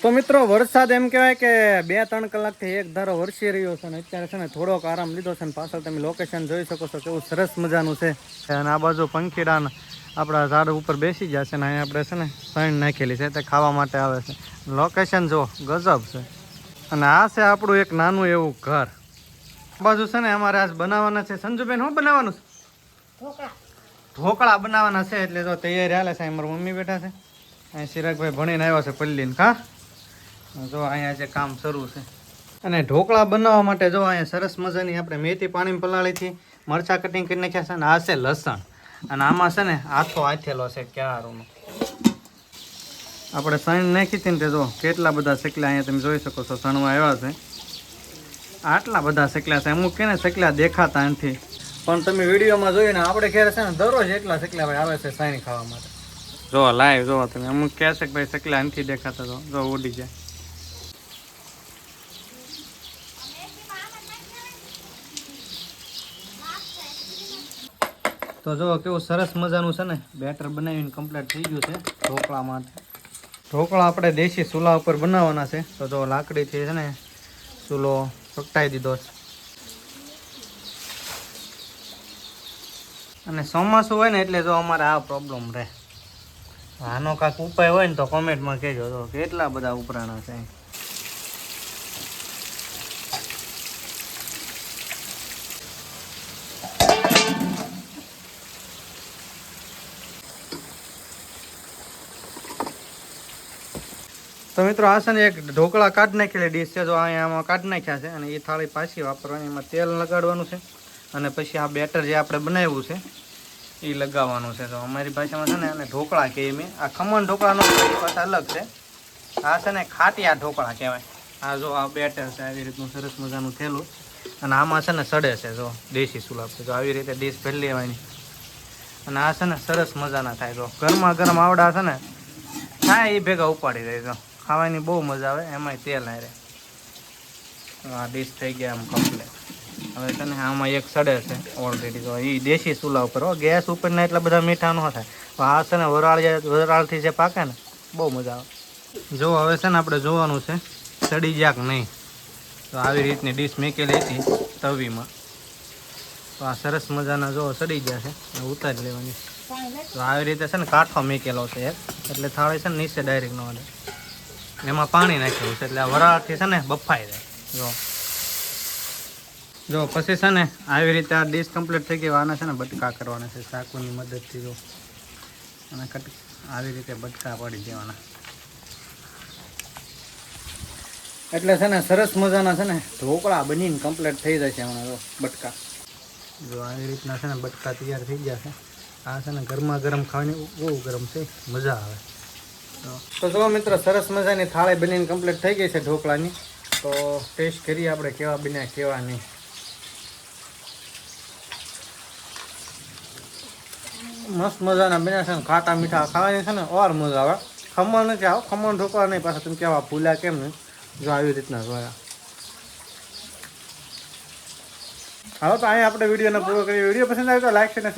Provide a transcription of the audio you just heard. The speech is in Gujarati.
તો મિત્રો વરસાદ એમ કહેવાય કે 2-3 કલાકથી એક ધારો વરસી રહ્યો છે અને અત્યારે છે ને થોડોક આરામ લીધો છે ને પાછળ તમે લોકેશન જોઈ શકો છો કેવું સરસ મજાનું છે અને આ બાજુ પંખીડા આપણા ઝાડ ઉપર બેસી ગયા છે ને અહીંયા આપણે છે ને સણ નાખેલી છે તે ખાવા માટે આવે છે લોકેશન જો ગજબ છે અને આ છે આપણું એક નાનું એવું ઘર બાજુ છે ને અમારે આજ બનાવવાના છે સંજુબેન શું બનાવવાનું છે ઢોકળા બનાવવાના છે એટલે જો તૈયારી હાલે છે અમારા મમ્મી બેઠા છે અહીં ચિરાગભાઈ ભણીને આવ્યા છે પલ્લીને કા જો અહીંયા જે કામ શરૂ છે અને ઢોકળા બનાવવા માટે જો અહીંયા સરસ મજાની આપણે મેથી પાણીમાં પલાળીથી મરચાં કટિંગ કરી નાખ્યા છે અને આ છે લસણ અને આમાં છે ને આથો આથેલો છે ક્યારનો આપણે સણ નાખી હતી ને તે જો કેટલા બધા શેકલા અહીંયા તમે જોઈ શકો છો સણવા આવ્યા છે આટલા બધા શેકલા છે અમુક કે ને શેકલા દેખાતા નથી પણ તમે વિડીયોમાં જોયું ને આપણે ઘેર છે ને દરરોજ એટલા શેકલા ભાઈ આવે છે સાઈન ખાવા માટે જો લાઈવ જો તમે અમુક કહે છે કે ભાઈ શેકલા નથી દેખાતા તો જો ઉડી જાય તો જો કેવું સરસ મજાનું છે ને બેટર બનાવીને કમ્પ્લીટ થઈ ગયું છે ઢોકળા માટે ઢોકળા આપણે દેશી ચૂલા ઉપર બનાવવાના છે તો જો લાકડીથી છે ને ચૂલો પ્રગટાવી દીધો છે અને ચોમાસું હોય ને એટલે જો અમારે આ પ્રોબ્લેમ રહે આનો કાંઈક ઉપાય હોય ને તો કોમેન્ટમાં કહેજો તો કેટલા બધા ઉપરાણા છે તો મિત્રો આ છે ને એક ઢોકળા કાઢી નાખેલી ડીશ છે જો અહીંયા આમાં કાઢી નાખ્યા છે અને એ થાળી પાછી વાપરવાની એમાં તેલ લગાડવાનું છે અને પછી આ બેટર જે આપણે બનાવ્યું છે એ લગાવવાનું છે તો અમારી ભાષામાં છે ને અને ઢોકળા કહીએ મેં આ ખમણ ઢોકળાનો પાછા અલગ છે આ છે ને ખાટિયા ઢોકળા કહેવાય આ જો આ બેટર છે આવી રીતનું સરસ મજાનું થયેલું અને આમાં છે ને સડે છે જો દેશી ચૂલા પર જો આવી રીતે ડીશ ભરી લેવાની અને આ છે ને સરસ મજાના થાય તો ગરમા ગરમ આવડા છે ને થાય એ ભેગા ઉપાડી દે તો ખાવાની બહુ મજા આવે એમાંય તેલ હારે આ ડીશ થઈ ગયા આમ કમ્પ્લીટ હવે છે ને આમાં એક સડે છે ઓલરેડી તો એ દેશી ચૂલા ઉપર હો ગેસ ઉપરના એટલા બધા મીઠા ન થાય તો આ છે ને વરાળથી જે પાકે ને બહુ મજા આવે જો હવે છે ને આપણે જોવાનું છે સડી જાય કે નહીં તો આવી રીતની ડીશ મેકેલી હતી તવીમાં તો આ સરસ મજાના જો સડી ગયા છે ઉતારી લેવાની તો આવી રીતે છે ને કાંઠો મેકેલો છે એક એટલે થાળી છે ને નીચે ડાયરેક્ટ ન આવે એમાં પાણી નાખેલું છે એટલે આ વરાળથી છે ને બફાઈ જાય જો પછી છે ને આવી રીતે આ ડીશ કમ્પ્લીટ થઈ ગઈ આના છે ને બટકા કરવાના છે ચાકુની મદદથી જો અને આવી રીતે બટકા પડી દેવાના એટલે છે ને સરસ મજાના છે ને ઢોકળા બનીને કમ્પ્લીટ થઈ જાય છે હમણાં જો બટકા જો આવી રીતના છે ને બટકા તૈયાર થઈ ગયા છે આ છે ને ગરમા ગરમ ખાવાની બહુ ગરમ છે મજા આવે તો જો મિત્રો સરસ મજાની થાળી બનીને કમ્પ્લીટ થઈ ગઈ છે ઢોકળાની તો ટેસ્ટ કરીએ આપણે કેવા બન્યા કેવા નહીં મસ્ત મજાના બન્યા છે ને ખાટા મીઠા ખાવાની છે ને ઓર મજા આવે ખમણ નથી આવો ખમણ ઢોકળા નહીં પાછા તમે કેવા ભૂલ્યા કેમ નહીં જો આવી રીતના જોયા હવે તો અહીંયા આપણે વિડીયોને પૂરો કરીએ વિડીયો પસંદ આવ્યો તો લાઈક છે